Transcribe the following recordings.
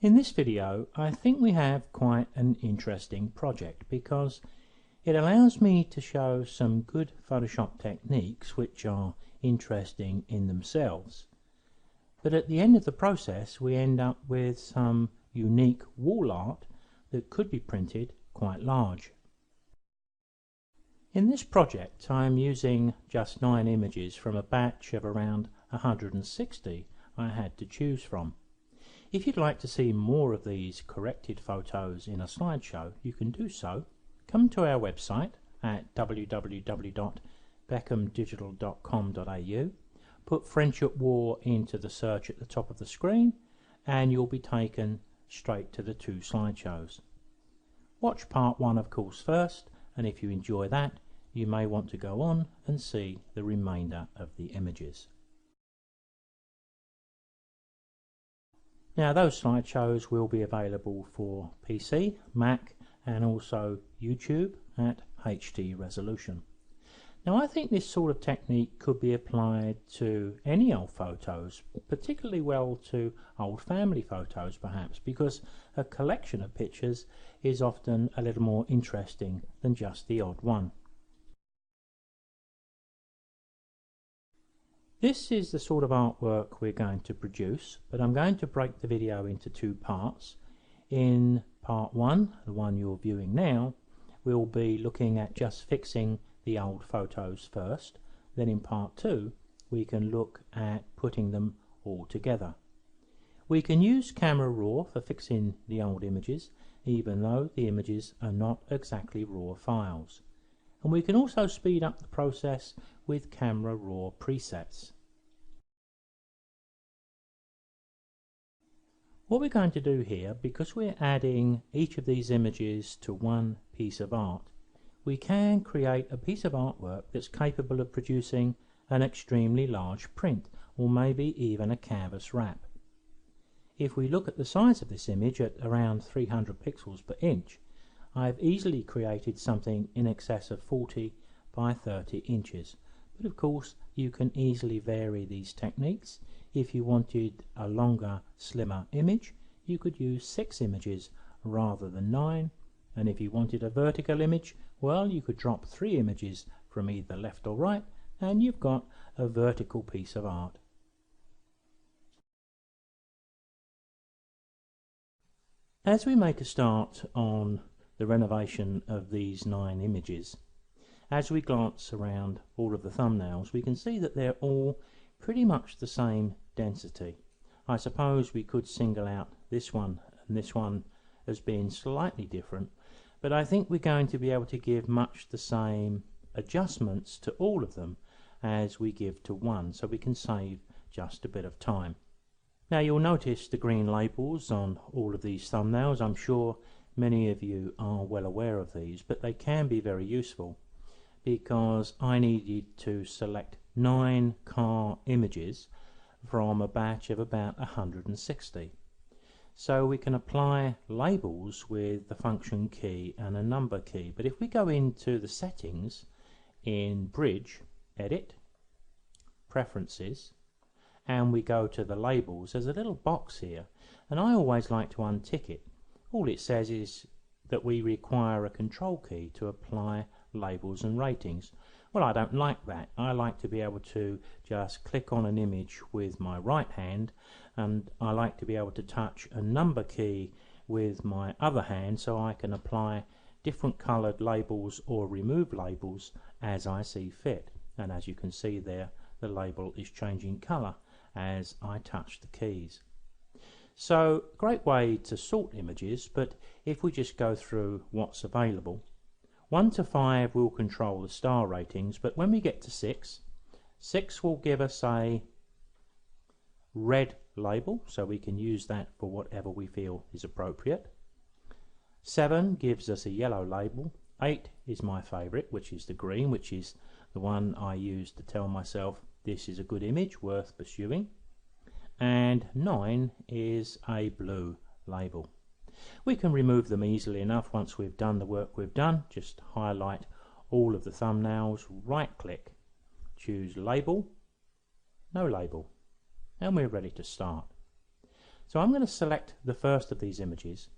In this video, I think we have quite an interesting project because it allows me to show some good Photoshop techniques which are interesting in themselves. But at the end of the process, we end up with some unique wall art that could be printed quite large. In this project, I am using just 9 images from a batch of around 160 I had to choose from. If you'd like to see more of these corrected photos in a slideshow, you can do so. Come to our website at www.beckhamdigital.com.au, put Friendship War into the search at the top of the screen, and you'll be taken straight to the 2 slideshows. Watch part 1 of course first, and if you enjoy that, you may want to go on and see the remainder of the images. Now those slideshows will be available for PC, Mac and also YouTube at HD resolution. Now I think this sort of technique could be applied to any old photos, particularly well to old family photos perhaps, because a collection of pictures is often a little more interesting than just the odd one. This is the sort of artwork we're going to produce, but I'm going to break the video into 2 parts. In part 1, the one you're viewing now, we'll be looking at just fixing the old photos first. Then in part 2, we can look at putting them all together. We can use Camera Raw for fixing the old images, even though the images are not exactly raw files. And we can also speed up the process with Camera Raw presets. What we're going to do here, because we're adding each of these images to one piece of art, we can create a piece of artwork that's capable of producing an extremely large print, or maybe even a canvas wrap. If we look at the size of this image at around 300 pixels per inch, I've easily created something in excess of 40 by 30 inches. But of course you can easily vary these techniques. If you wanted a longer, slimmer image, you could use 6 images rather than 9. And if you wanted a vertical image, well, you could drop 3 images from either left or right, and you've got a vertical piece of art. As we make a start on the renovation of these 9 images, as we glance around all of the thumbnails, we can see that they're all pretty much the same density. I suppose we could single out this one and this one as being slightly different, but I think we're going to be able to give much the same adjustments to all of them as we give to one, so we can save just a bit of time. Now you'll notice the green labels on all of these thumbnails. I'm sure many of you are well aware of these, but they can be very useful because I needed to select 9 car images from a batch of about 160. So we can apply labels with the function key and a number key. But if we go into the settings in Bridge, Edit, Preferences, and we go to the labels, there's a little box here, and I always like to untick it. All it says is that we require a control key to apply labels and ratings. Well, I don't like that. I like to be able to just click on an image with my right hand, and I like to be able to touch a number key with my other hand so I can apply different colored labels or remove labels as I see fit. And as you can see there, the label is changing color as I touch the keys. So, great way to sort images, but if we just go through what's available, 1 to 5 will control the star ratings, but when we get to 6 will give us a red label, so we can use that for whatever we feel is appropriate. 7 gives us a yellow label. 8 is my favorite, which is the green, which is the one I use to tell myself this is a good image worth pursuing. And 9 is a blue label. We can remove them easily enough once we've done the work we've done. Just highlight all of the thumbnails, right click, choose label, no label, and we're ready to start. So I'm going to select the first of these images,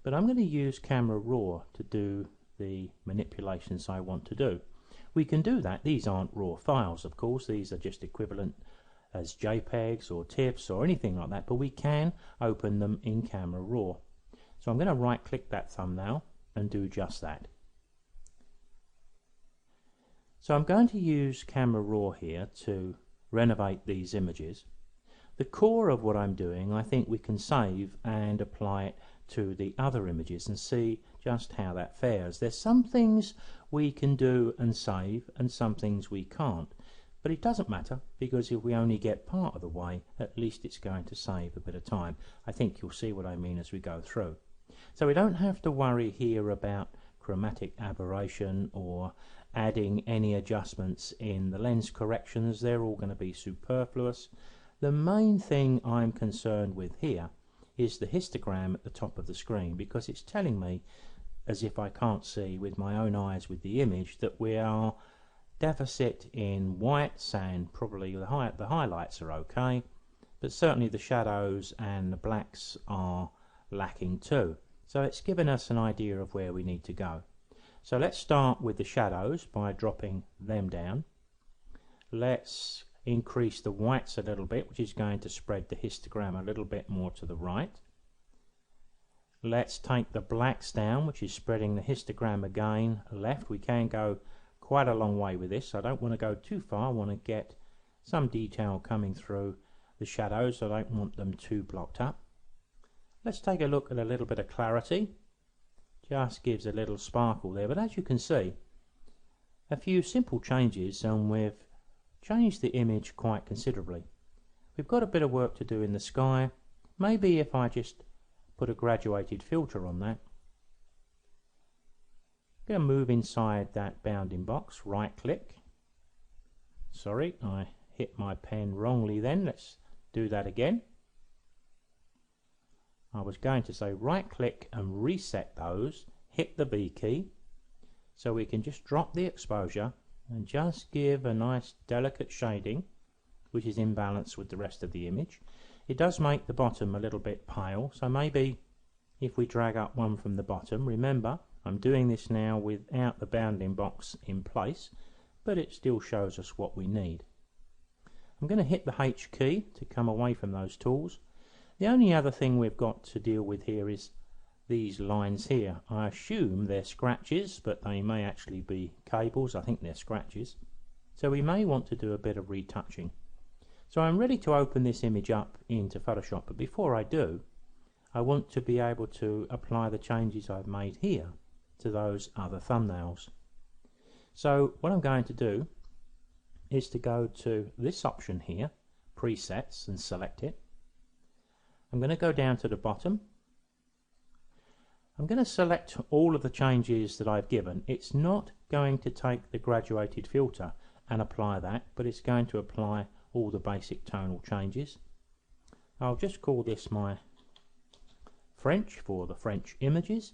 but I'm going to use Camera Raw to do the manipulations I want to do. We can do that. These aren't raw files, of course. These are just equivalent as JPEGs or TIFFs or anything like that, but we can open them in Camera Raw. So I'm going to right click that thumbnail and do just that. So I'm going to use Camera Raw here to renovate these images. The core of what I'm doing, I think we can save and apply it to the other images and see just how that fares. There's some things we can do and save and some things we can't, but it doesn't matter, because if we only get part of the way, at least it's going to save a bit of time. I think you'll see what I mean as we go through. So we don't have to worry here about chromatic aberration or adding any adjustments in the lens corrections. They're all going to be superfluous. The main thing I'm concerned with here is the histogram at the top of the screen, because it's telling me, as if I can't see with my own eyes with the image, that we are deficit in whites, and probably the highlights are okay, but certainly the shadows and the blacks are lacking too. So it's given us an idea of where we need to go. So let's start with the shadows by dropping them down. Let's increase the whites a little bit, which is going to spread the histogram a little bit more to the right. Let's take the blacks down, which is spreading the histogram again left. We can go quite a long way with this. I don't want to go too far. I want to get some detail coming through the shadows. I don't want them too blocked up. Let's take a look at a little bit of clarity. Just gives a little sparkle there, but as you can see, a few simple changes and we've changed the image quite considerably. We've got a bit of work to do in the sky. Maybe if I just put a graduated filter on that. I'm going to move inside that bounding box, right click. Sorry, I hit my pen wrongly then. Let's do that again. I was going to say right click and reset those, hit the V key, so we can just drop the exposure and just give a nice delicate shading, which is in balance with the rest of the image. It does make the bottom a little bit pale, so maybe if we drag up one from the bottom, remember I'm doing this now without the bounding box in place, but it still shows us what we need. I'm going to hit the H key to come away from those tools. The only other thing we've got to deal with here is these lines here. I assume they're scratches, but they may actually be cables. I think they're scratches. So we may want to do a bit of retouching. So I'm ready to open this image up into Photoshop, but before I do, I want to be able to apply the changes I've made here to those other thumbnails. So what I'm going to do is to go to this option here, presets, and select it. I'm going to go down to the bottom. I'm going to select all of the changes that I've given. It's not going to take the graduated filter and apply that, but it's going to apply all the basic tonal changes. I'll just call this my French for the French images,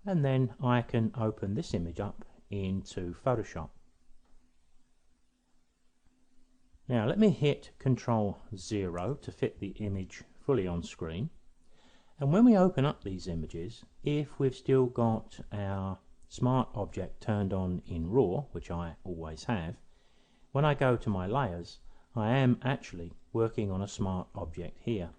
and then I can open this image up into Photoshop. Now let me hit Ctrl 0 to fit the image fully on screen. And when we open up these images, if we've still got our Smart Object turned on in RAW, which I always have, when I go to my layers, I am actually working on a Smart Object here.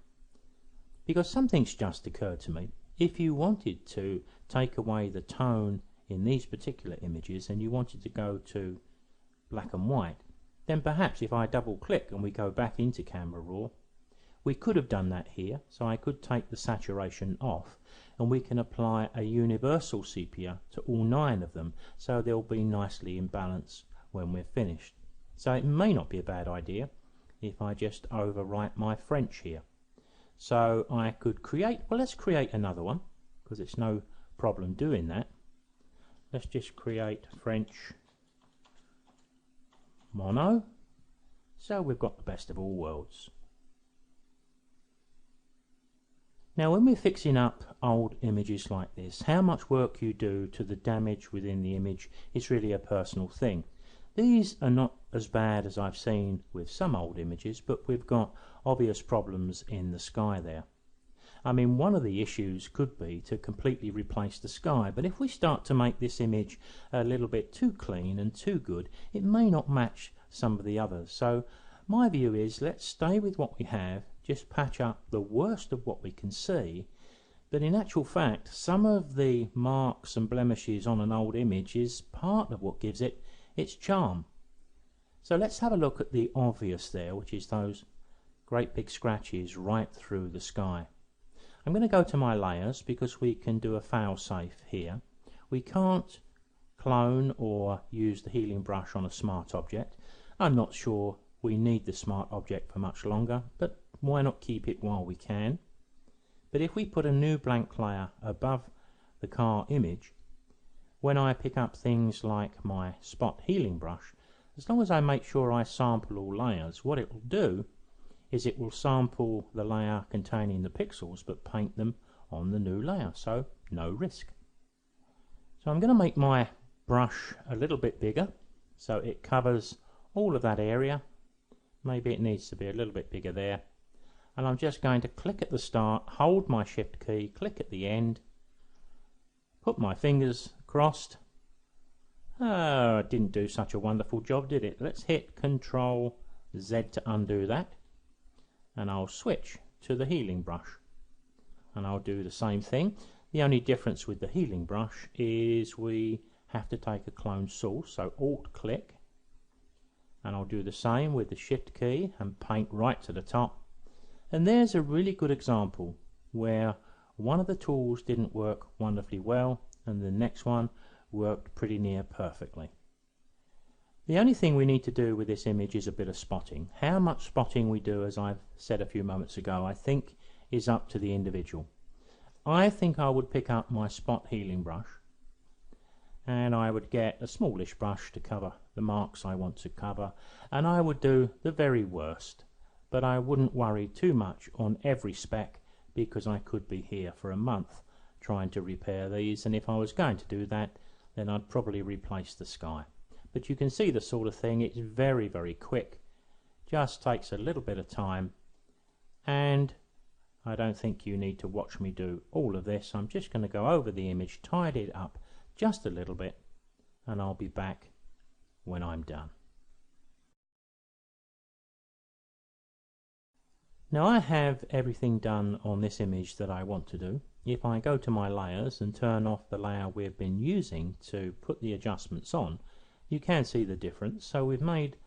Because something's just occurred to me. If you wanted to take away the tone in these particular images and you wanted to go to black and white, then perhaps if I double click and we go back into Camera Raw, we could have done that here. So I could take the saturation off and we can apply a universal sepia to all 9 of them, so they'll be nicely in balance when we're finished. So it may not be a bad idea if I just overwrite my French here. So I could create, well, let's create another one, because it's no problem doing that. Let's just create French mono, so we've got the best of all worlds. Now when we're fixing up old images like this, how much work you do to the damage within the image is really a personal thing. These are not as bad as I've seen with some old images, but we've got obvious problems in the sky there. I mean, one of the issues could be to completely replace the sky, but if we start to make this image a little bit too clean and too good, it may not match some of the others. So my view is, let's stay with what we have, just patch up the worst of what we can see. But in actual fact, some of the marks and blemishes on an old image is part of what gives it its charm. So let's have a look at the obvious there, which is those great big scratches right through the sky. I'm going to go to my layers because we can do a fail-safe here. We can't clone or use the healing brush on a smart object. I'm not sure we need the smart object for much longer, but why not keep it while we can? But if we put a new blank layer above the car image, when I pick up things like my spot healing brush, as long as I make sure I sample all layers, what it will do is it will sample the layer containing the pixels but paint them on the new layer, so no risk. So I'm going to make my brush a little bit bigger so it covers all of that area. Maybe it needs to be a little bit bigger there. And I'm just going to click at the start, hold my shift key, click at the end, put my fingers crossed. Oh, it didn't do such a wonderful job, did it? Let's hit Control Z to undo that. And I'll switch to the healing brush. And I'll do the same thing. The only difference with the healing brush is we have to take a clone source, so Alt click. And I'll do the same with the shift key and paint right to the top. And there's a really good example where one of the tools didn't work wonderfully well and the next one worked pretty near perfectly. The only thing we need to do with this image is a bit of spotting. How much spotting we do, as I've said a few moments ago, I think is up to the individual. I think I would pick up my spot healing brush and I would get a smallish brush to cover the marks I want to cover, and I would do the very worst, but I wouldn't worry too much on every speck because I could be here for a month trying to repair these, and if I was going to do that, then I'd probably replace the sky. But you can see the sort of thing, it's very, very quick, just takes a little bit of time, and I don't think you need to watch me do all of this. I'm just going to go over the image, tidy it up just a little bit, and I'll be back when I'm done. Now I have everything done on this image that I want to do. If I go to my layers and turn off the layer we've been using to put the adjustments on, you can see the difference. So we've made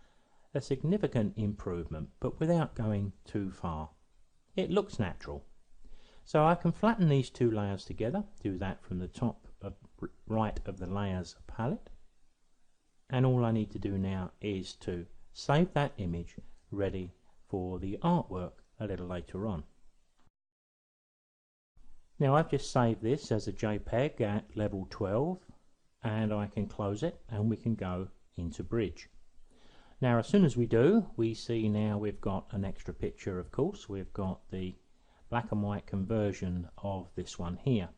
a significant improvement, but without going too far. It looks natural. So I can flatten these two layers together, do that from the top right of the layers palette. And all I need to do now is to save that image ready for the artwork a little later on. Now I've just saved this as a JPEG at level 12, and I can close it and we can go into Bridge. Now as soon as we do, we see now we've got an extra picture. Of course, we've got the black and white conversion of this one here.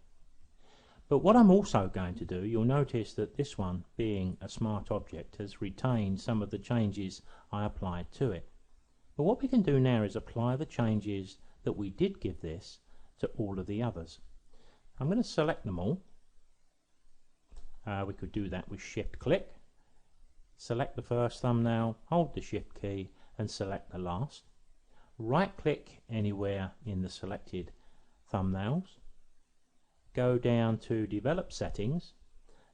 But what I'm also going to do, you'll notice that this one, being a smart object, has retained some of the changes I applied to it. But what we can do now is apply the changes that we did give this to all of the others. I'm going to select them all. We could do that with shift click. Select the first thumbnail, hold the shift key and select the last. Right click anywhere in the selected thumbnails. Go down to develop settings,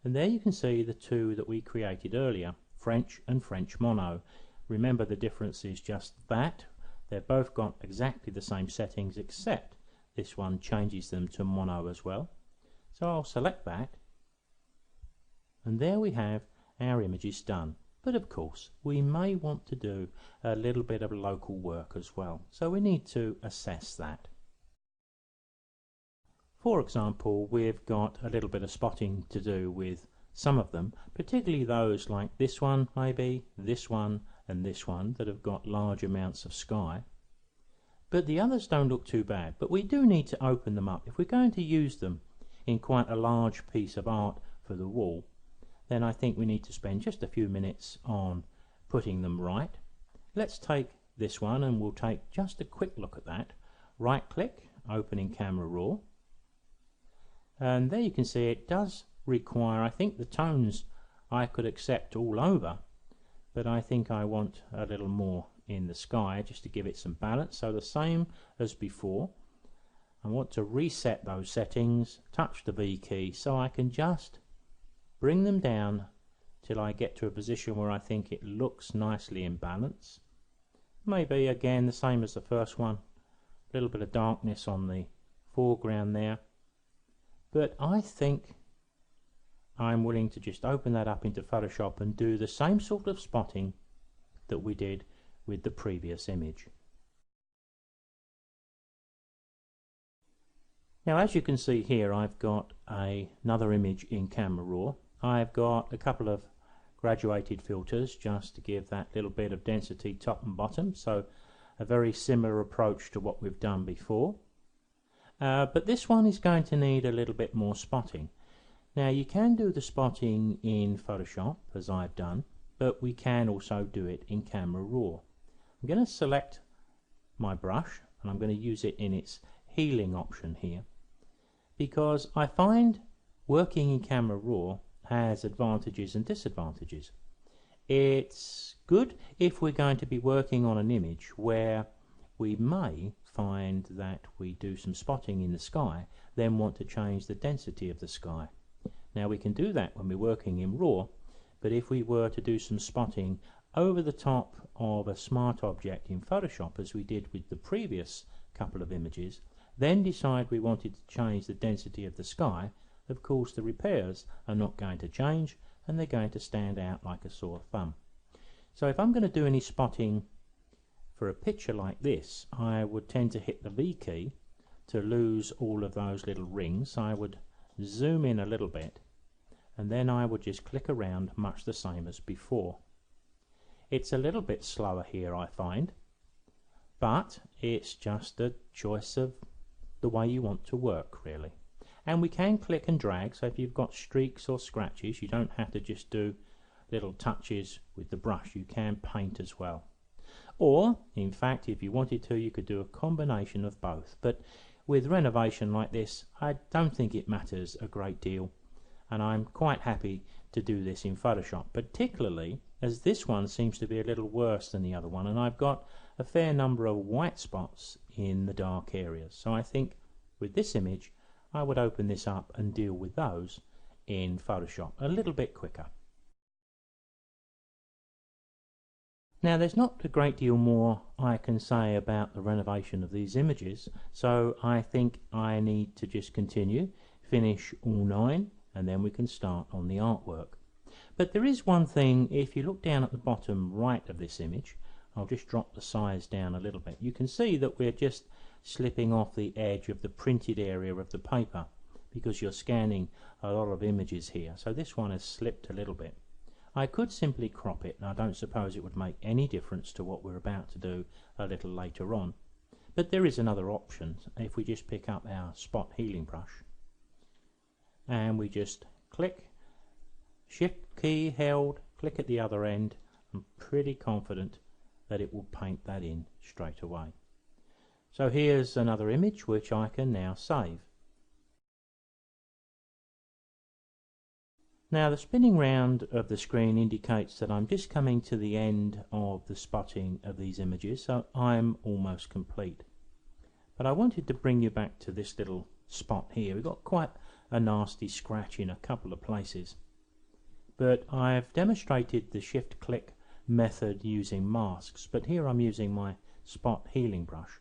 and there you can see the two that we created earlier, French and French mono. Remember, the difference is just that they've both got exactly the same settings, except this one changes them to mono as well. So I'll select that, and there we have our images done. But of course we may want to do a little bit of local work as well, so we need to assess that. For example, we've got a little bit of spotting to do with some of them, particularly those like this one, maybe this one and this one, that have got large amounts of sky. But the others don't look too bad, but we do need to open them up. If we're going to use them in quite a large piece of art for the wall, then I think we need to spend just a few minutes on putting them right. Let's take this one and we'll take just a quick look at that. Right click, open in Camera Raw, and there you can see it does require, I think the tones I could accept all over, but I think I want a little more in the sky just to give it some balance. So the same as before, I want to reset those settings, touch the V key so I can just bring them down till I get to a position where I think it looks nicely in balance. Maybe again the same as the first one, a little bit of darkness on the foreground there, but I think I'm willing to just open that up into Photoshop and do the same sort of spotting that we did with the previous image. Now as you can see here, I've got another image in Camera Raw. I've got a couple of graduated filters just to give that little bit of density top and bottom, so a very similar approach to what we've done before. But this one is going to need a little bit more spotting. Now you can do the spotting in Photoshop as I've done, but we can also do it in Camera Raw. I'm going to select my brush and I'm going to use it in its healing option here, because I find working in Camera Raw has advantages and disadvantages. It's good if we're going to be working on an image where we may find that we do some spotting in the sky, then want to change the density of the sky. Now we can do that when we're working in RAW, but if we were to do some spotting over the top of a smart object in Photoshop, as we did with the previous couple of images, then decide we wanted to change the density of the sky, of course the repairs are not going to change and they're going to stand out like a sore thumb. So if I'm going to do any spotting for a picture like this, I would tend to hit the V key to lose all of those little rings. I would zoom in a little bit and then I would just click around much the same as before. It's a little bit slower here, I find, but it's just a choice of the way you want to work, really. And we can click and drag, so if you've got streaks or scratches, you don't have to just do little touches with the brush. You can paint as well. Or, in fact, if you wanted to, you could do a combination of both. But with renovation like this, I don't think it matters a great deal, and I'm quite happy to do this in Photoshop, particularly as this one seems to be a little worse than the other one, and I've got a fair number of white spots in the dark areas. So I think with this image I would open this up and deal with those in Photoshop a little bit quicker. Now there's not a great deal more I can say about the renovation of these images, so I think I need to just continue, finish all 9, and then we can start on the artwork. But there is one thing, if you look down at the bottom right of this image, I'll just drop the size down a little bit. You can see that we're just slipping off the edge of the printed area of the paper because you're scanning a lot of images here. So this one has slipped a little bit. I could simply crop it, and I don't suppose it would make any difference to what we're about to do a little later on. But there is another option. If we just pick up our spot healing brush and we just click, shift key held, click at the other end, I'm pretty confident that it will paint that in straight away. So here's another image which I can now save. Now the spinning round of the screen indicates that I'm just coming to the end of the spotting of these images, so I'm almost complete. But I wanted to bring you back to this little spot here. We've got quite a nasty scratch in a couple of places, but I've demonstrated the shift click method using masks, but here I'm using my spot healing brush.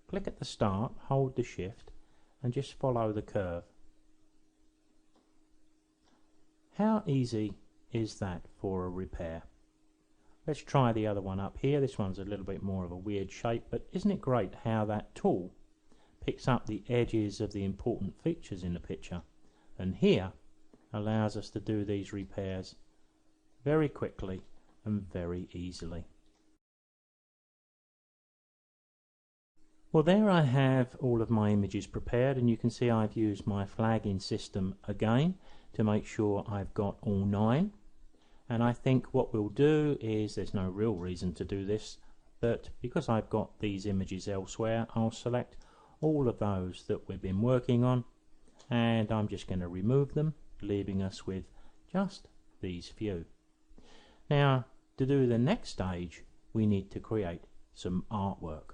Click at the start, hold the shift and just follow the curve. How easy is that for a repair? Let's try the other one up here. This one's a little bit more of a weird shape, but isn't it great how that tool picks up the edges of the important features in the picture, and here allows us to do these repairs very quickly and very easily. Well, there I have all of my images prepared, and you can see I've used my flagging system again to make sure I've got all 9. And I think what we'll do is, there's no real reason to do this, but because I've got these images elsewhere, I'll select all of those that we've been working on, and I'm just going to remove them, leaving us with just these few. Now, to do the next stage, we need to create some artwork.